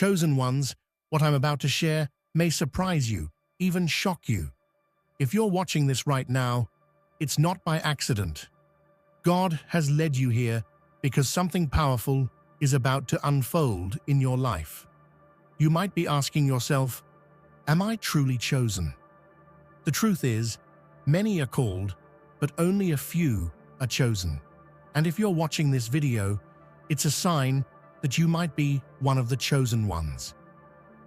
Chosen ones, what I'm about to share may surprise you, even shock you. If you're watching this right now, it's not by accident. God has led you here because something powerful is about to unfold in your life. You might be asking yourself, am I truly chosen? The truth is, many are called, but only a few are chosen. And if you're watching this video, it's a sign that you might be one of the chosen ones.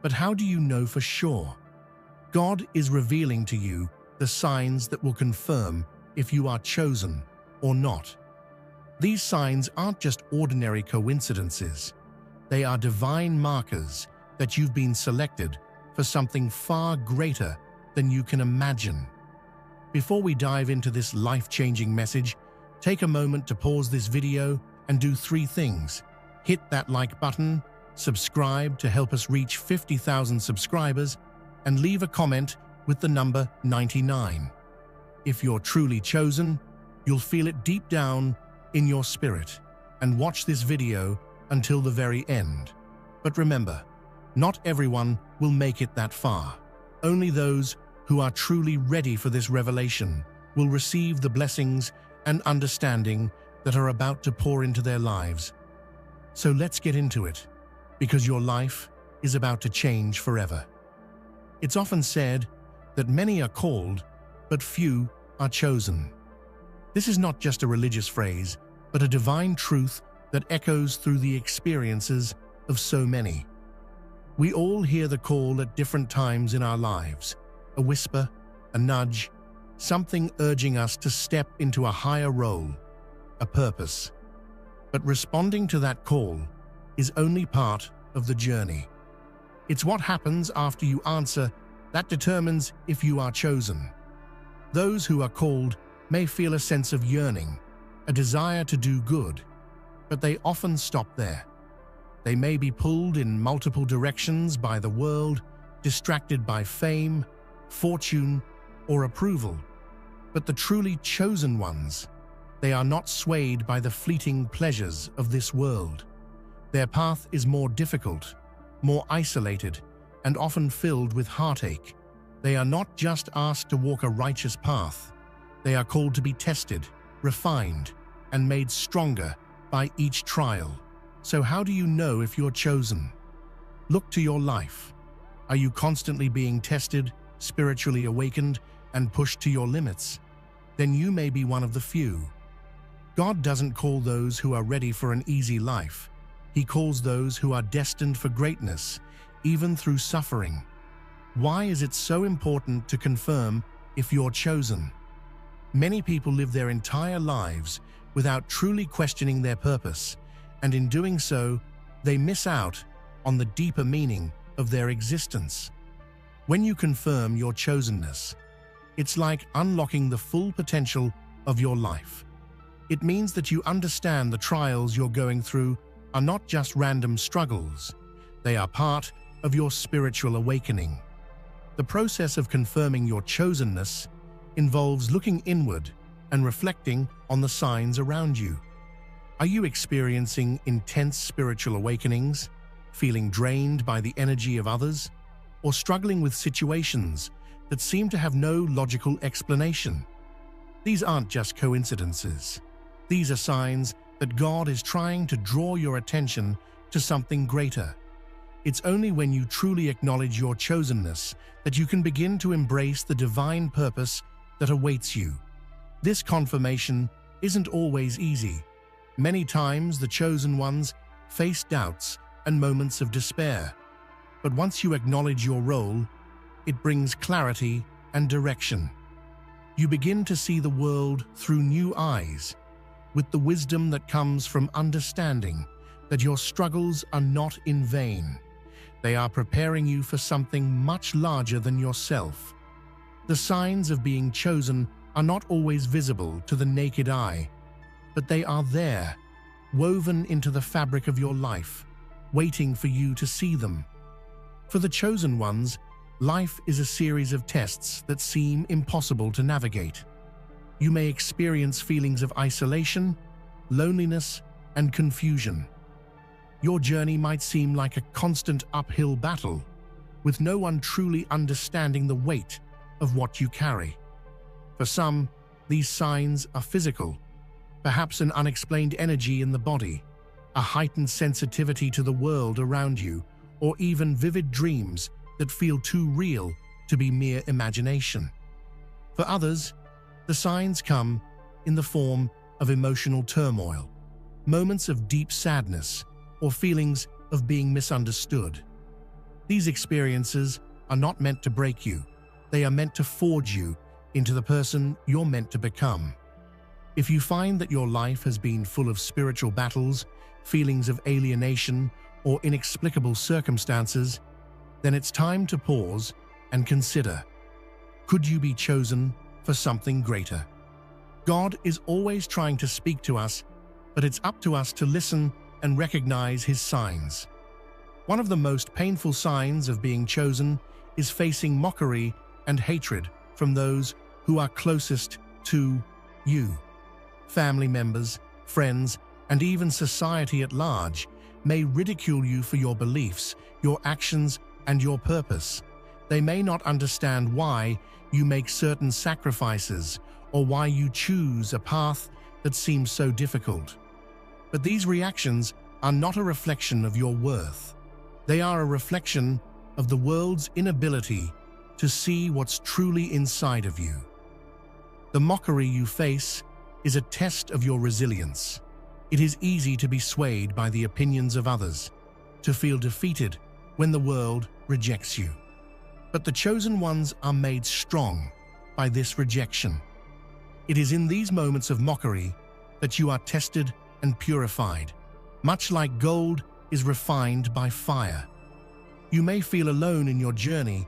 But how do you know for sure? God is revealing to you the signs that will confirm if you are chosen or not. These signs aren't just ordinary coincidences. They are divine markers that you've been selected for something far greater than you can imagine. Before we dive into this life-changing message, take a moment to pause this video and do 3 things. Hit that like button, subscribe to help us reach 50,000 subscribers, and leave a comment with the number 99. If you're truly chosen, you'll feel it deep down in your spirit, and watch this video until the very end. But remember, not everyone will make it that far. Only those who are truly ready for this revelation will receive the blessings and understanding that are about to pour into their lives. So let's get into it, because your life is about to change forever. It's often said that many are called, but few are chosen. This is not just a religious phrase, but a divine truth that echoes through the experiences of so many. We all hear the call at different times in our lives, a whisper, a nudge, something urging us to step into a higher role, a purpose. But responding to that call is only part of the journey. It's what happens after you answer that determines if you are chosen. Those who are called may feel a sense of yearning, a desire to do good, but they often stop there. They may be pulled in multiple directions by the world, distracted by fame, fortune, or approval. But the truly chosen ones, they are not swayed by the fleeting pleasures of this world. Their path is more difficult, more isolated, and often filled with heartache. They are not just asked to walk a righteous path. They are called to be tested, refined, and made stronger by each trial. So how do you know if you're chosen? Look to your life. Are you constantly being tested, spiritually awakened, and pushed to your limits? Then you may be one of the few. God doesn't call those who are ready for an easy life. He calls those who are destined for greatness, even through suffering. Why is it so important to confirm if you're chosen? Many people live their entire lives without truly questioning their purpose, and in doing so, they miss out on the deeper meaning of their existence. When you confirm your chosenness, it's like unlocking the full potential of your life. It means that you understand the trials you're going through are not just random struggles. They are part of your spiritual awakening. The process of confirming your chosenness involves looking inward and reflecting on the signs around you. Are you experiencing intense spiritual awakenings, feeling drained by the energy of others, or struggling with situations that seem to have no logical explanation? These aren't just coincidences. These are signs that God is trying to draw your attention to something greater. It's only when you truly acknowledge your chosenness that you can begin to embrace the divine purpose that awaits you. This confirmation isn't always easy. Many times the chosen ones face doubts and moments of despair. But once you acknowledge your role, it brings clarity and direction. You begin to see the world through new eyes, with the wisdom that comes from understanding that your struggles are not in vain. They are preparing you for something much larger than yourself. The signs of being chosen are not always visible to the naked eye, but they are there, woven into the fabric of your life, waiting for you to see them. For the chosen ones, life is a series of tests that seem impossible to navigate. You may experience feelings of isolation, loneliness, and confusion. your journey might seem like a constant uphill battle, with no one truly understanding the weight of what you carry. For some, these signs are physical, perhaps an unexplained energy in the body, a heightened sensitivity to the world around you, or even vivid dreams that feel too real to be mere imagination. For others, the signs come in the form of emotional turmoil, moments of deep sadness, or feelings of being misunderstood. These experiences are not meant to break you. They are meant to forge you into the person you're meant to become. If you find that your life has been full of spiritual battles, feelings of alienation, or inexplicable circumstances, then it's time to pause and consider, could you be chosen for something greater? God is always trying to speak to us, but it's up to us to listen and recognize His signs. One of the most painful signs of being chosen is facing mockery and hatred from those who are closest to you. Family members, friends, and even society at large may ridicule you for your beliefs, your actions, and your purpose. They may not understand why you make certain sacrifices or why you choose a path that seems so difficult. But these reactions are not a reflection of your worth. They are a reflection of the world's inability to see what's truly inside of you. The mockery you face is a test of your resilience. It is easy to be swayed by the opinions of others, to feel defeated when the world rejects you. But the chosen ones are made strong by this rejection. It is in these moments of mockery that you are tested and purified, much like gold is refined by fire. You may feel alone in your journey,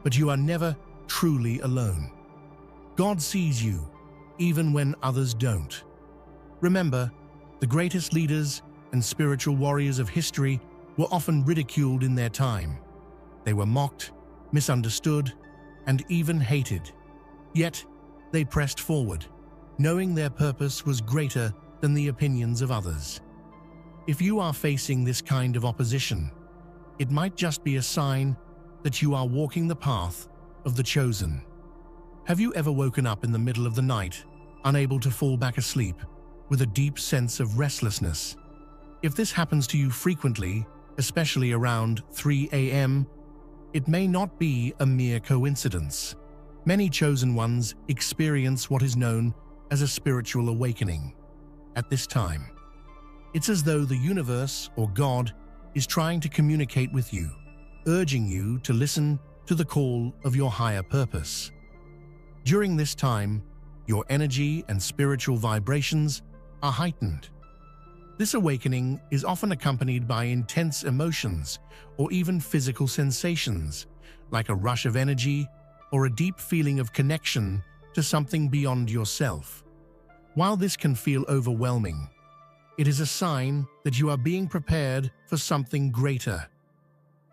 but you are never truly alone. God sees you, even when others don't. Remember, the greatest leaders and spiritual warriors of history were often ridiculed in their time. They were mocked, misunderstood, and even hated. Yet, they pressed forward, knowing their purpose was greater than the opinions of others. If you are facing this kind of opposition, it might just be a sign that you are walking the path of the chosen. Have you ever woken up in the middle of the night, unable to fall back asleep, with a deep sense of restlessness? If this happens to you frequently, especially around 3 a.m., it may not be a mere coincidence. Many chosen ones experience what is known as a spiritual awakening. At this time, it's as though the universe or God is trying to communicate with you, urging you to listen to the call of your higher purpose. During this time, your energy and spiritual vibrations are heightened. This awakening is often accompanied by intense emotions or even physical sensations, like a rush of energy or a deep feeling of connection to something beyond yourself. While this can feel overwhelming, it is a sign that you are being prepared for something greater.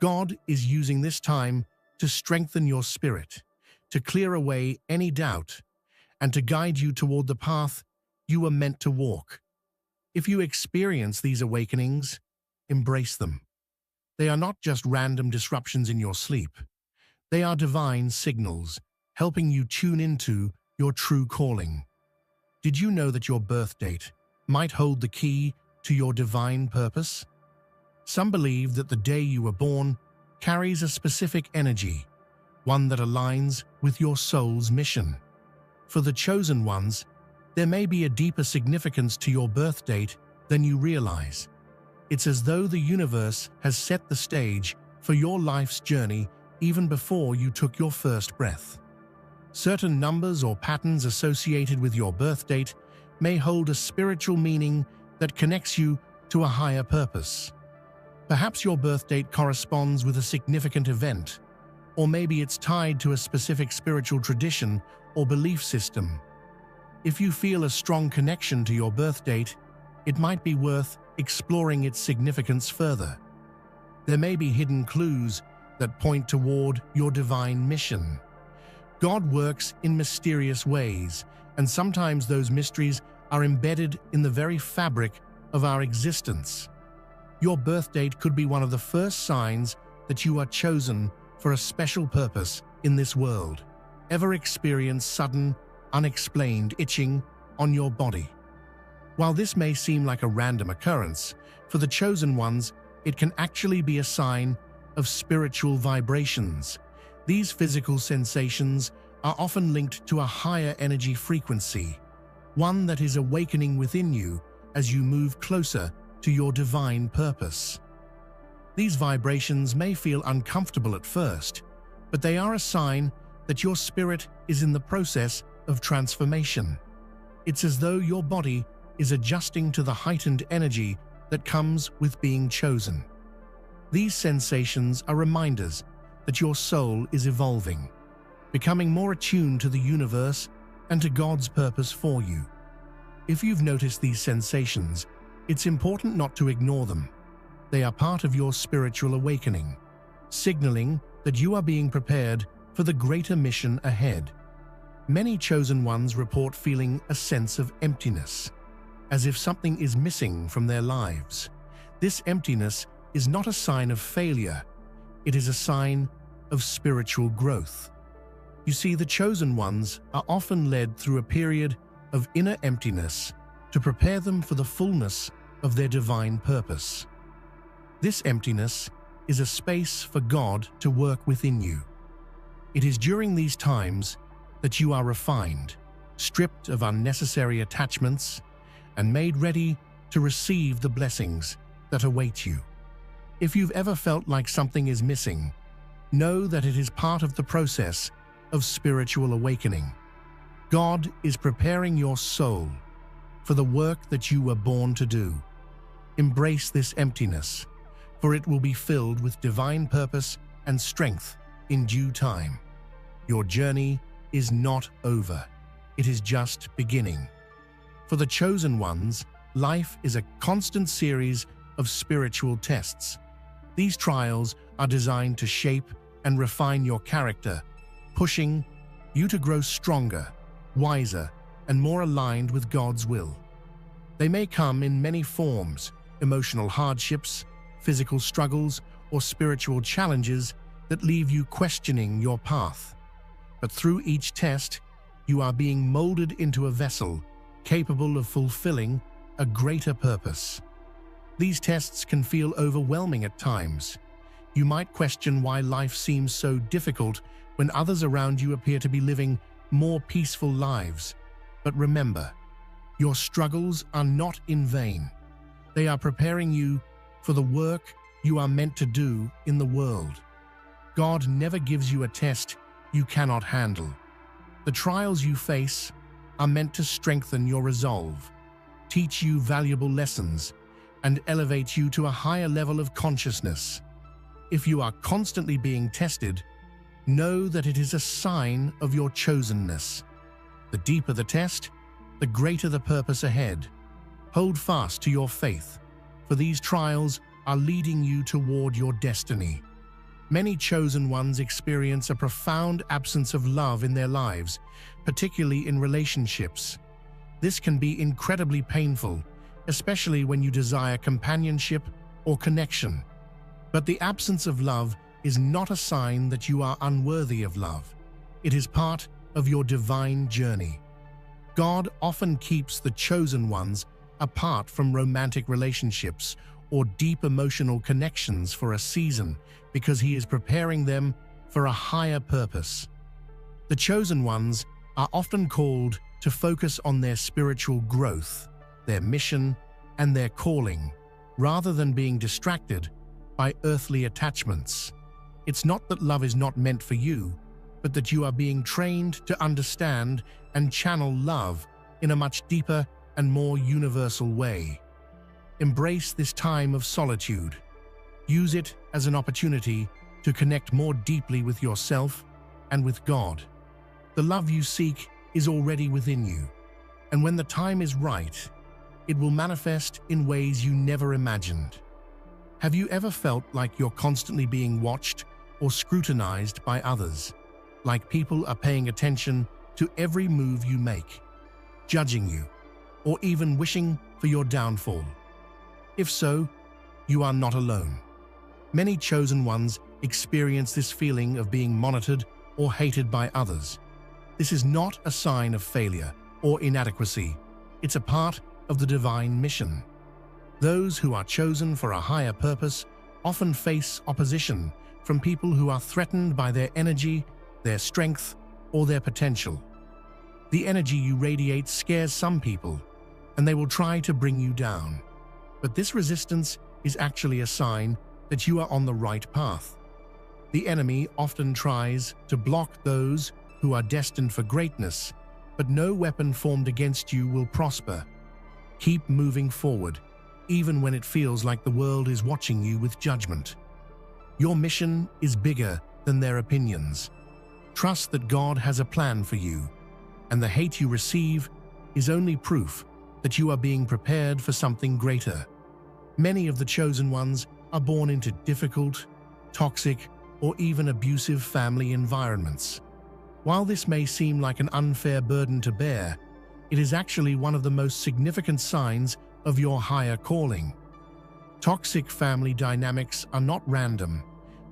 God is using this time to strengthen your spirit, to clear away any doubt, and to guide you toward the path you were meant to walk. If you experience these awakenings, embrace them. They are not just random disruptions in your sleep. They are divine signals, helping you tune into your true calling. Did you know that your birth date might hold the key to your divine purpose? Some believe that the day you were born carries a specific energy, one that aligns with your soul's mission. For the chosen ones, there may be a deeper significance to your birth date than you realize. It's as though the universe has set the stage for your life's journey even before you took your first breath. Certain numbers or patterns associated with your birth date may hold a spiritual meaning that connects you to a higher purpose. Perhaps your birth date corresponds with a significant event, or maybe it's tied to a specific spiritual tradition or belief system. If you feel a strong connection to your birth date, it might be worth exploring its significance further. There may be hidden clues that point toward your divine mission. God works in mysterious ways, and sometimes those mysteries are embedded in the very fabric of our existence. Your birth date could be one of the first signs that you are chosen for a special purpose in this world. Ever experience sudden, unexplained itching on your body? While this may seem like a random occurrence, for the chosen ones, it can actually be a sign of spiritual vibrations. These physical sensations are often linked to a higher energy frequency, one that is awakening within you as you move closer to your divine purpose. These vibrations may feel uncomfortable at first, but they are a sign that your spirit is in the process of transformation. It's as though your body is adjusting to the heightened energy that comes with being chosen. These sensations are reminders that your soul is evolving, becoming more attuned to the universe and to God's purpose for you. If you've noticed these sensations, it's important not to ignore them. They are part of your spiritual awakening, signaling that you are being prepared for the greater mission ahead. Many chosen ones report feeling a sense of emptiness, as if something is missing from their lives. This emptiness is not a sign of failure, it is a sign of spiritual growth. You see, the chosen ones are often led through a period of inner emptiness to prepare them for the fullness of their divine purpose. This emptiness is a space for God to work within you. It is during these times that you are refined, stripped of unnecessary attachments, and made ready to receive the blessings that await you. If you've ever felt like something is missing, know that it is part of the process of spiritual awakening. God is preparing your soul for the work that you were born to do. Embrace this emptiness, for it will be filled with divine purpose and strength in due time. Your journey is not over. It is just beginning. For the chosen ones, life is a constant series of spiritual tests. These trials are designed to shape and refine your character, pushing you to grow stronger, wiser, and more aligned with God's will. They may come in many forms: emotional hardships, physical struggles, or spiritual challenges that leave you questioning your path. But through each test, you are being molded into a vessel capable of fulfilling a greater purpose. These tests can feel overwhelming at times. You might question why life seems so difficult when others around you appear to be living more peaceful lives. But remember, your struggles are not in vain. They are preparing you for the work you are meant to do in the world. God never gives you a test you cannot handle. The trials you face are meant to strengthen your resolve, teach you valuable lessons, and elevate you to a higher level of consciousness. If you are constantly being tested, know that it is a sign of your chosenness. The deeper the test, the greater the purpose ahead. Hold fast to your faith, for these trials are leading you toward your destiny. Many chosen ones experience a profound absence of love in their lives, particularly in relationships. This can be incredibly painful, especially when you desire companionship or connection. But the absence of love is not a sign that you are unworthy of love. It is part of your divine journey. God often keeps the chosen ones apart from romantic relationships or deep emotional connections for a season because He is preparing them for a higher purpose. The chosen ones are often called to focus on their spiritual growth, their mission, and their calling, rather than being distracted by earthly attachments. It's not that love is not meant for you, but that you are being trained to understand and channel love in a much deeper and more universal way. Embrace this time of solitude. Use it as an opportunity to connect more deeply with yourself and with God. The love you seek is already within you, and when the time is right, it will manifest in ways you never imagined. Have you ever felt like you're constantly being watched or scrutinized by others, like people are paying attention to every move you make, judging you, or even wishing for your downfall? If so, you are not alone. Many chosen ones experience this feeling of being monitored or hated by others. This is not a sign of failure or inadequacy. It's a part of the divine mission. Those who are chosen for a higher purpose often face opposition from people who are threatened by their energy, their strength, or their potential. The energy you radiate scares some people, and they will try to bring you down. But this resistance is actually a sign that you are on the right path. The enemy often tries to block those who are destined for greatness, but no weapon formed against you will prosper. Keep moving forward, even when it feels like the world is watching you with judgment. Your mission is bigger than their opinions. Trust that God has a plan for you, and the hate you receive is only proof that you are being prepared for something greater. Many of the chosen ones are born into difficult, toxic, or even abusive family environments. While this may seem like an unfair burden to bear, it is actually one of the most significant signs of your higher calling. Toxic family dynamics are not random.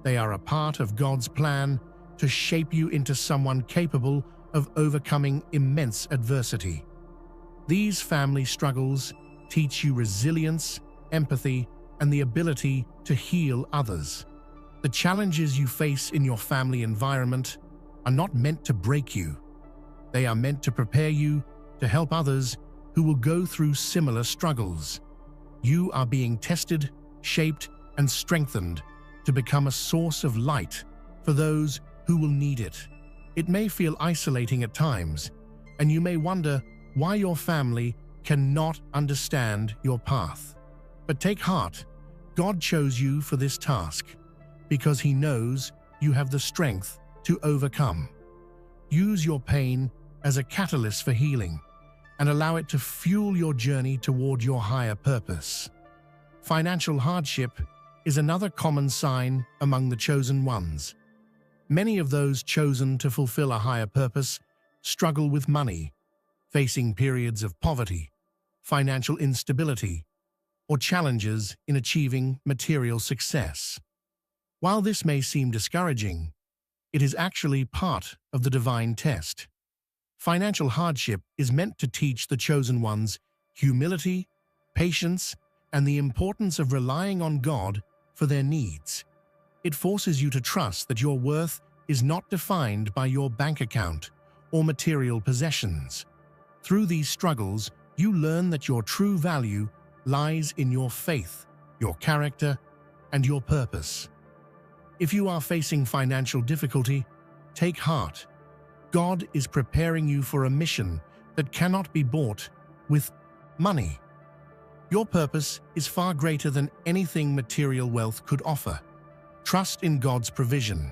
They are a part of God's plan to shape you into someone capable of overcoming immense adversity. These family struggles teach you resilience, empathy, and the ability to heal others. The challenges you face in your family environment are not meant to break you. They are meant to prepare you to help others who will go through similar struggles. You are being tested, shaped, and strengthened to become a source of light for those who will need it. It may feel isolating at times, and you may wonder why your family cannot understand your path. But take heart, God chose you for this task because He knows you have the strength to overcome. Use your pain as a catalyst for healing and allow it to fuel your journey toward your higher purpose. Financial hardship is another common sign among the chosen ones. Many of those chosen to fulfill a higher purpose struggle with money, facing periods of poverty, financial instability, or challenges in achieving material success. While this may seem discouraging, it is actually part of the divine test. Financial hardship is meant to teach the chosen ones humility, patience, and the importance of relying on God for their needs. It forces you to trust that your worth is not defined by your bank account or material possessions. Through these struggles, you learn that your true value lies in your faith, your character, and your purpose. If you are facing financial difficulty, take heart. God is preparing you for a mission that cannot be bought with money. Your purpose is far greater than anything material wealth could offer. Trust in God's provision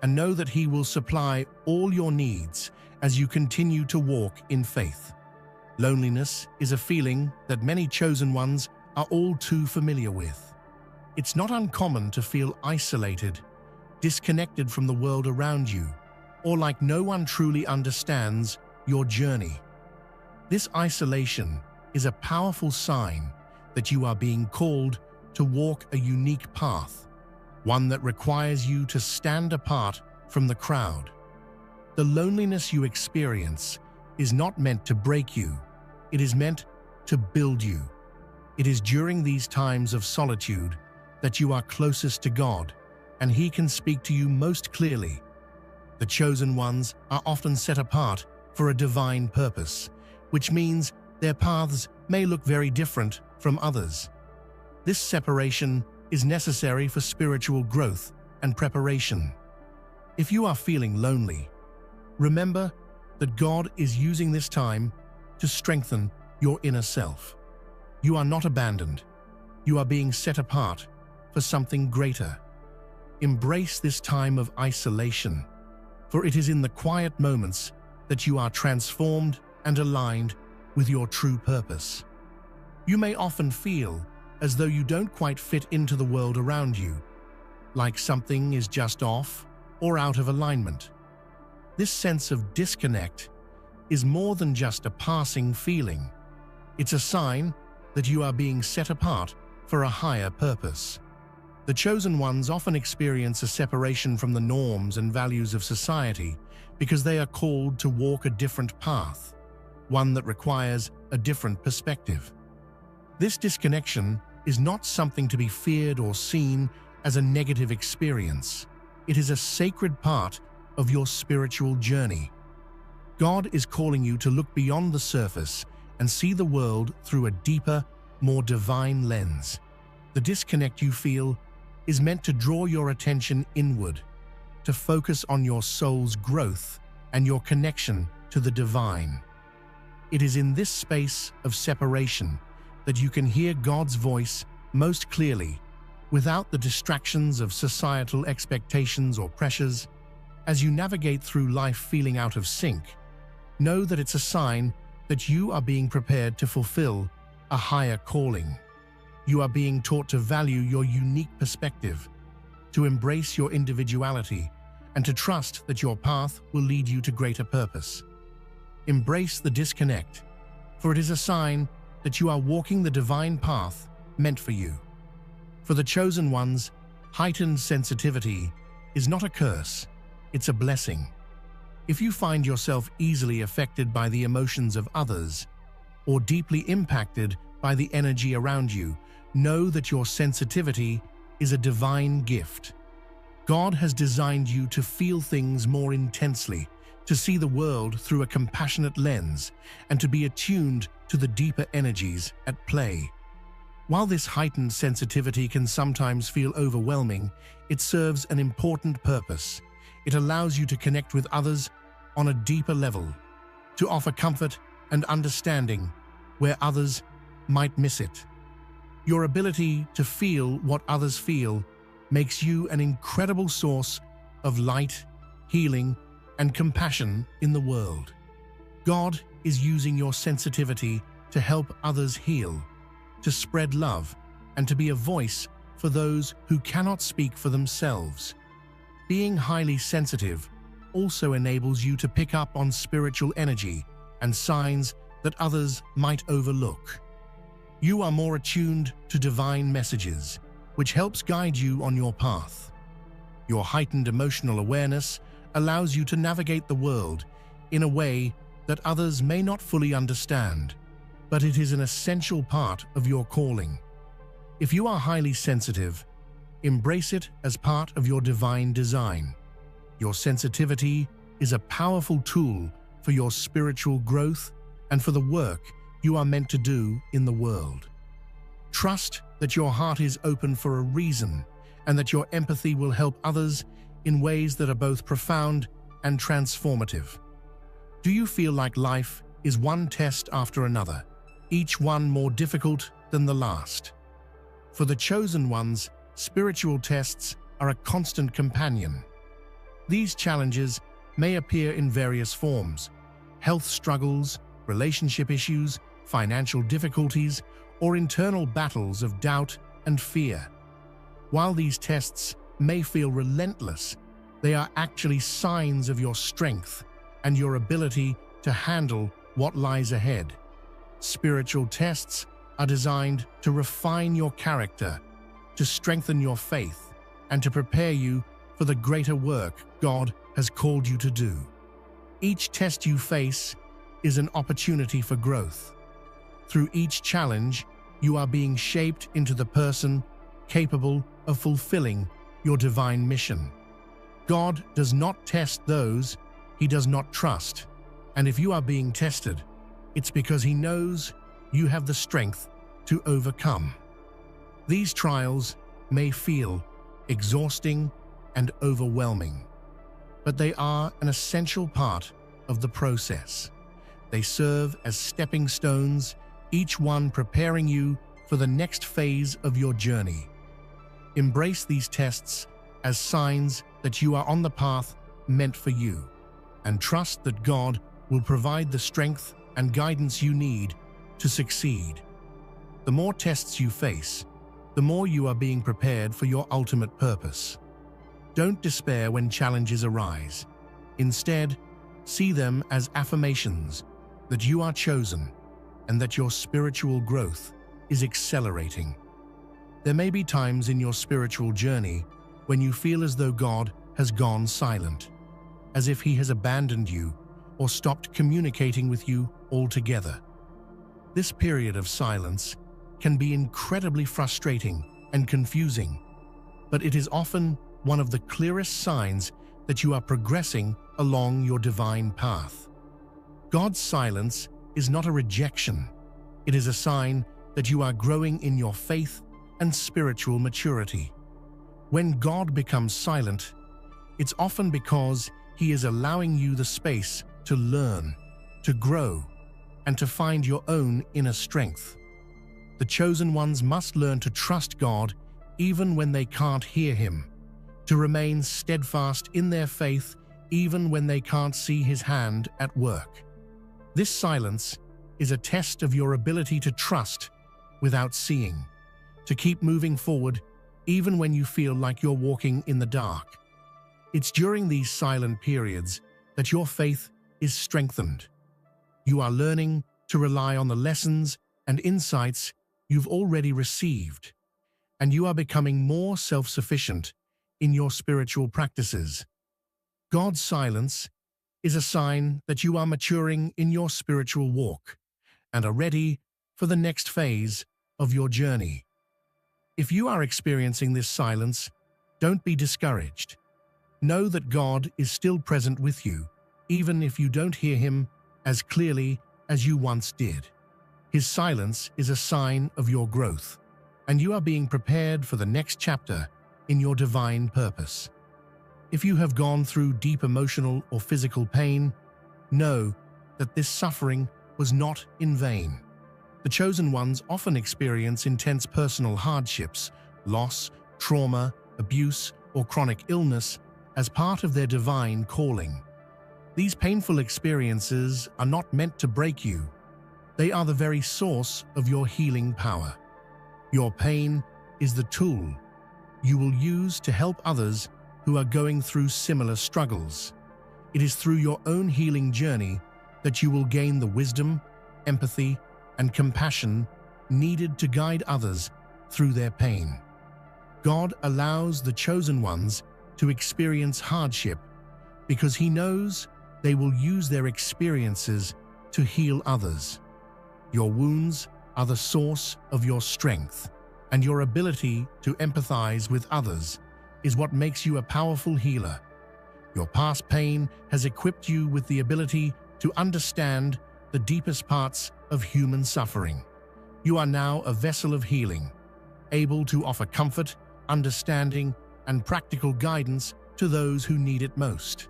and know that He will supply all your needs as you continue to walk in faith. Loneliness is a feeling that many chosen ones are all too familiar with. It's not uncommon to feel isolated, disconnected from the world around you, or like no one truly understands your journey. This isolation is a powerful sign that you are being called to walk a unique path, one that requires you to stand apart from the crowd. The loneliness you experience is not meant to break you, it is meant to build you. It is during these times of solitude that you are closest to God, and He can speak to you most clearly. The chosen ones are often set apart for a divine purpose, which means their paths may look very different from others. This separation is necessary for spiritual growth and preparation. If you are feeling lonely, remember that God is using this time to strengthen your inner self. You are not abandoned. You are being set apart for something greater. Embrace this time of isolation, for it is in the quiet moments that you are transformed and aligned with your true purpose. You may often feel as though you don't quite fit into the world around you, like something is just off or out of alignment. This sense of disconnect is more than just a passing feeling. It's a sign that you are being set apart for a higher purpose. The chosen ones often experience a separation from the norms and values of society because they are called to walk a different path, one that requires a different perspective. This disconnection is not something to be feared or seen as a negative experience. It is a sacred part of your spiritual journey. God is calling you to look beyond the surface and see the world through a deeper, more divine lens. The disconnect you feel is meant to draw your attention inward, to focus on your soul's growth and your connection to the divine. It is in this space of separation that you can hear God's voice most clearly, without the distractions of societal expectations or pressures. As you navigate through life feeling out of sync, know that it's a sign that you are being prepared to fulfill a higher calling. You are being taught to value your unique perspective, to embrace your individuality, and to trust that your path will lead you to greater purpose. Embrace the disconnect, for it is a sign that you are walking the divine path meant for you. For the chosen ones, heightened sensitivity is not a curse, it's a blessing. If you find yourself easily affected by the emotions of others, or deeply impacted by the energy around you, know that your sensitivity is a divine gift. God has designed you to feel things more intensely, to see the world through a compassionate lens, and to be attuned to the deeper energies at play. While this heightened sensitivity can sometimes feel overwhelming, it serves an important purpose. It allows you to connect with others on a deeper level, to offer comfort and understanding where others might miss it. Your ability to feel what others feel makes you an incredible source of light, healing, and compassion in the world. God is using your sensitivity to help others heal, to spread love, and to be a voice for those who cannot speak for themselves. Being highly sensitive also enables you to pick up on spiritual energy and signs that others might overlook. You are more attuned to divine messages, which helps guide you on your path. Your heightened emotional awareness allows you to navigate the world in a way that others may not fully understand, but it is an essential part of your calling. If you are highly sensitive, embrace it as part of your divine design. Your sensitivity is a powerful tool for your spiritual growth and for the work you are meant to do in the world. Trust that your heart is open for a reason and that your empathy will help others in ways that are both profound and transformative. Do you feel like life is one test after another, each one more difficult than the last? For the chosen ones, spiritual tests are a constant companion. These challenges may appear in various forms: health struggles, relationship issues, financial difficulties, or internal battles of doubt and fear. While these tests may feel relentless, they are actually signs of your strength and your ability to handle what lies ahead. Spiritual tests are designed to refine your character, to strengthen your faith, and to prepare you for the greater work God has called you to do. Each test you face is an opportunity for growth. Through each challenge, you are being shaped into the person capable of fulfilling your divine mission. God does not test those He does not trust, and if you are being tested, it's because He knows you have the strength to overcome. These trials may feel exhausting and overwhelming, but they are an essential part of the process. They serve as stepping stones, each one preparing you for the next phase of your journey. Embrace these tests as signs that you are on the path meant for you, and trust that God will provide the strength and guidance you need to succeed. The more tests you face, the more you are being prepared for your ultimate purpose. Don't despair when challenges arise. Instead, see them as affirmations that you are chosen and that your spiritual growth is accelerating. There may be times in your spiritual journey when you feel as though God has gone silent, as if He has abandoned you or stopped communicating with you altogether. This period of silence can be incredibly frustrating and confusing, but it is often one of the clearest signs that you are progressing along your divine path. God's silence is not a rejection. It is a sign that you are growing in your faith and spiritual maturity. When God becomes silent, it's often because He is allowing you the space to learn, to grow, and to find your own inner strength. The chosen ones must learn to trust God even when they can't hear Him, to remain steadfast in their faith even when they can't see His hand at work. This silence is a test of your ability to trust without seeing, to keep moving forward even when you feel like you're walking in the dark. It's during these silent periods that your faith is strengthened. You are learning to rely on the lessons and insights you've already received, and you are becoming more self-sufficient in your spiritual practices. God's silence is a sign that you are maturing in your spiritual walk and are ready for the next phase of your journey. If you are experiencing this silence, don't be discouraged. Know that God is still present with you, even if you don't hear Him as clearly as you once did. His silence is a sign of your growth, and you are being prepared for the next chapter in your divine purpose. If you have gone through deep emotional or physical pain, know that this suffering was not in vain. The chosen ones often experience intense personal hardships, loss, trauma, abuse, or chronic illness as part of their divine calling. These painful experiences are not meant to break you. They are the very source of your healing power. Your pain is the tool you will use to help others who are going through similar struggles. It is through your own healing journey that you will gain the wisdom, empathy, and compassion needed to guide others through their pain. God allows the chosen ones to experience hardship because He knows they will use their experiences to heal others. Your wounds are the source of your strength, and your ability to empathize with others is what makes you a powerful healer. Your past pain has equipped you with the ability to understand the deepest parts of human suffering. You are now a vessel of healing, able to offer comfort, understanding, and practical guidance to those who need it most.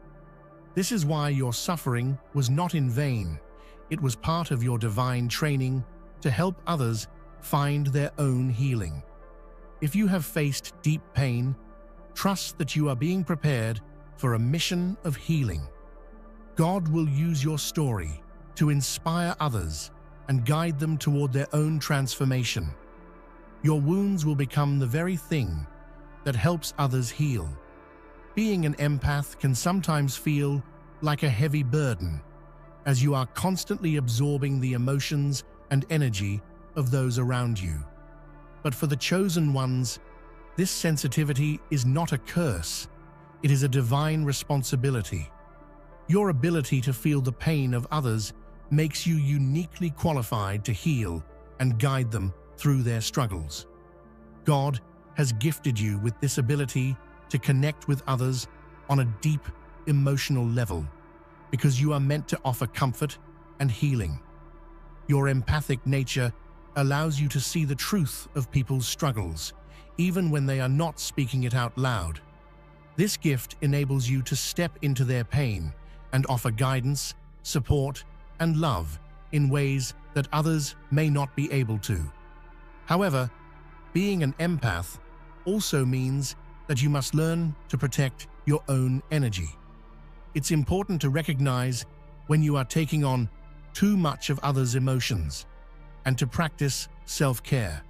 This is why your suffering was not in vain. It was part of your divine training to help others find their own healing. If you have faced deep pain, trust that you are being prepared for a mission of healing. God will use your story to inspire others and guide them toward their own transformation. Your wounds will become the very thing that helps others heal. Being an empath can sometimes feel like a heavy burden, as you are constantly absorbing the emotions and energy of those around you. But for the chosen ones, this sensitivity is not a curse. It is a divine responsibility. Your ability to feel the pain of others makes you uniquely qualified to heal and guide them through their struggles. God has gifted you with this ability to connect with others on a deep emotional level because you are meant to offer comfort and healing. Your empathic nature allows you to see the truth of people's struggles, even when they are not speaking it out loud. This gift enables you to step into their pain and offer guidance, support, and love in ways that others may not be able to. However, being an empath also means that you must learn to protect your own energy. It's important to recognize when you are taking on too much of others' emotions and to practice self-care.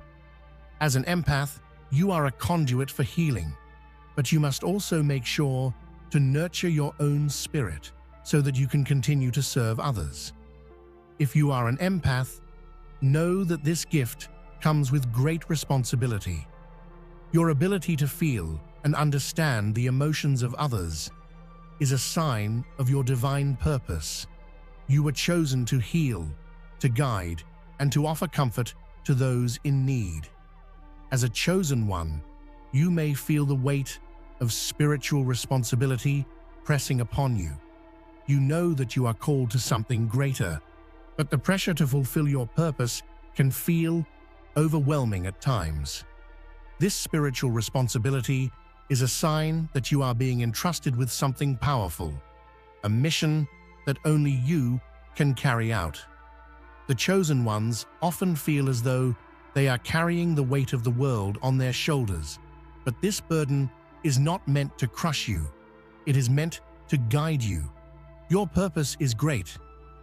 As an empath, you are a conduit for healing, but you must also make sure to nurture your own spirit so that you can continue to serve others. If you are an empath, know that this gift comes with great responsibility. Your ability to feel and understand the emotions of others is a sign of your divine purpose. You were chosen to heal, to guide, and to offer comfort to those in need. As a chosen one, you may feel the weight of spiritual responsibility pressing upon you. You know that you are called to something greater, but the pressure to fulfill your purpose can feel overwhelming at times. This spiritual responsibility is a sign that you are being entrusted with something powerful, a mission that only you can carry out. The chosen ones often feel as though they are carrying the weight of the world on their shoulders, but this burden is not meant to crush you. It is meant to guide you. Your purpose is great,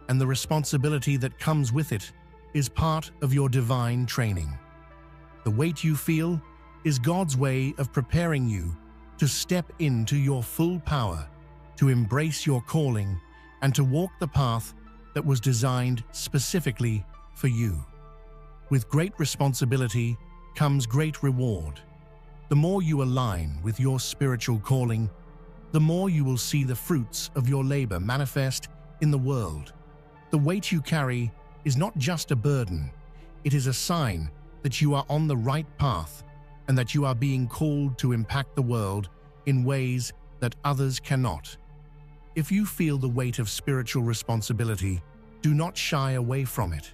and the responsibility that comes with it is part of your divine training. The weight you feel is God's way of preparing you to step into your full power, to embrace your calling, and to walk the path that was designed specifically for you. With great responsibility comes great reward. The more you align with your spiritual calling, the more you will see the fruits of your labor manifest in the world. The weight you carry is not just a burden, it is a sign that you are on the right path and that you are being called to impact the world in ways that others cannot. If you feel the weight of spiritual responsibility, do not shy away from it.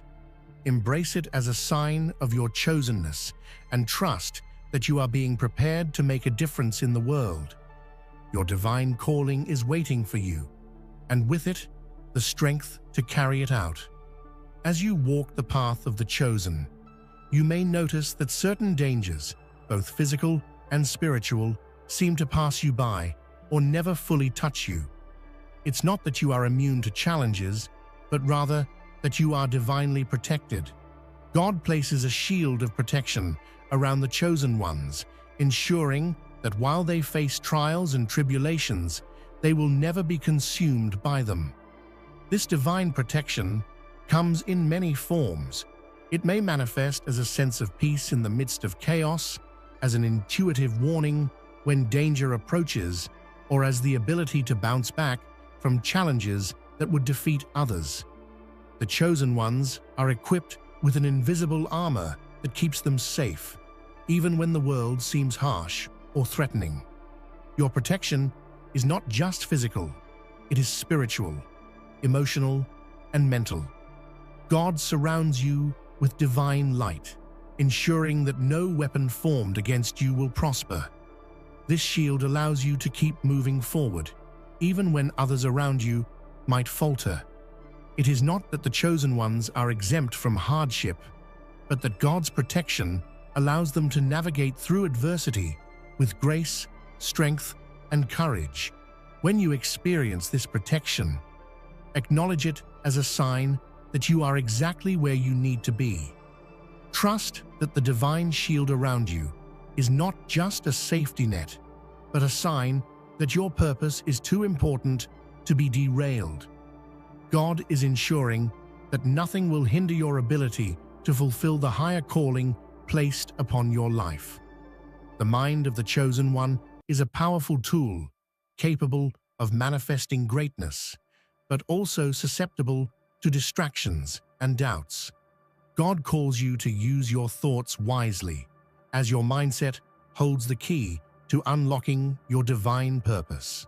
Embrace it as a sign of your chosenness and trust that you are being prepared to make a difference in the world. Your divine calling is waiting for you, and with it, the strength to carry it out. As you walk the path of the chosen, you may notice that certain dangers, both physical and spiritual, seem to pass you by or never fully touch you. It's not that you are immune to challenges, but rather that you are divinely protected. God places a shield of protection around the chosen ones, ensuring that while they face trials and tribulations, they will never be consumed by them. This divine protection comes in many forms. It may manifest as a sense of peace in the midst of chaos, as an intuitive warning when danger approaches, or as the ability to bounce back from challenges that would defeat others. The chosen ones are equipped with an invisible armor that keeps them safe, even when the world seems harsh or threatening. Your protection is not just physical, it is spiritual, emotional, and mental. God surrounds you with divine light, ensuring that no weapon formed against you will prosper. This shield allows you to keep moving forward, even when others around you might falter. It is not that the chosen ones are exempt from hardship, but that God's protection allows them to navigate through adversity with grace, strength, and courage. When you experience this protection, acknowledge it as a sign that you are exactly where you need to be. Trust that the divine shield around you is not just a safety net, but a sign that your purpose is too important to be derailed. God is ensuring that nothing will hinder your ability to fulfill the higher calling placed upon your life. The mind of the chosen one is a powerful tool, capable of manifesting greatness, but also susceptible to distractions and doubts. God calls you to use your thoughts wisely, as your mindset holds the key to unlocking your divine purpose.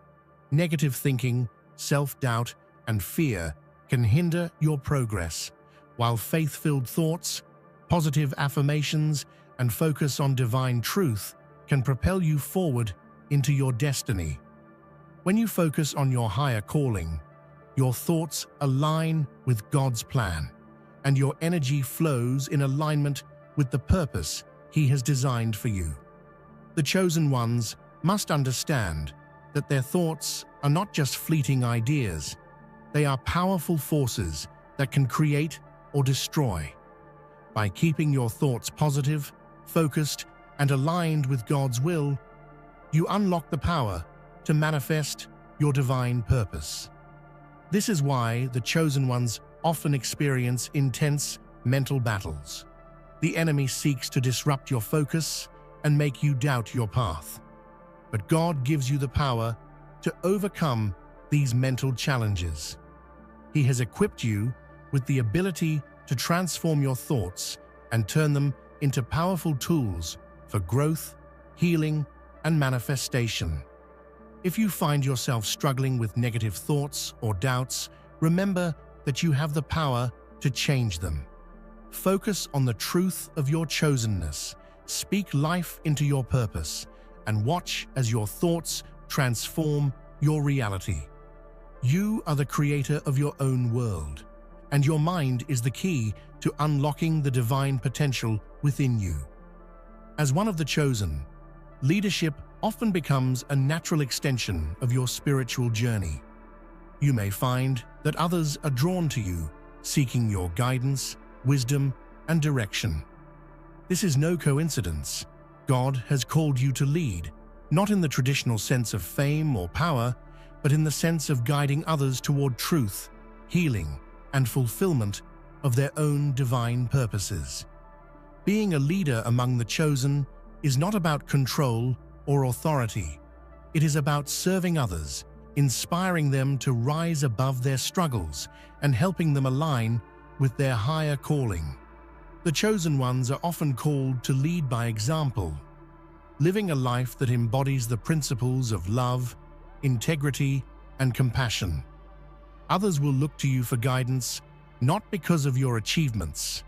Negative thinking, self-doubt, and fear can hinder your progress, while faith-filled thoughts, positive affirmations, and focus on divine truth can propel you forward into your destiny. When you focus on your higher calling, your thoughts align with God's plan, and your energy flows in alignment with the purpose He has designed for you. The chosen ones must understand that their thoughts are not just fleeting ideas, they are powerful forces that can create or destroy. By keeping your thoughts positive, focused, and aligned with God's will, you unlock the power to manifest your divine purpose. This is why the chosen ones often experience intense mental battles. The enemy seeks to disrupt your focus and make you doubt your path. But God gives you the power to overcome these mental challenges. He has equipped you with the ability to transform your thoughts and turn them into powerful tools for growth, healing, and manifestation. If you find yourself struggling with negative thoughts or doubts, remember that you have the power to change them. Focus on the truth of your chosenness, speak life into your purpose, and watch as your thoughts transform your reality. You are the creator of your own world, and your mind is the key to unlocking the divine potential within you. As one of the chosen, leadership often becomes a natural extension of your spiritual journey. You may find that others are drawn to you, seeking your guidance, wisdom, and direction. This is no coincidence. God has called you to lead, not in the traditional sense of fame or power, but in the sense of guiding others toward truth, healing, and fulfillment of their own divine purposes. Being a leader among the chosen is not about control or authority. It is about serving others, inspiring them to rise above their struggles and helping them align with their higher calling. The chosen ones are often called to lead by example, living a life that embodies the principles of love, integrity, and compassion. Others will look to you for guidance, not because of your achievements,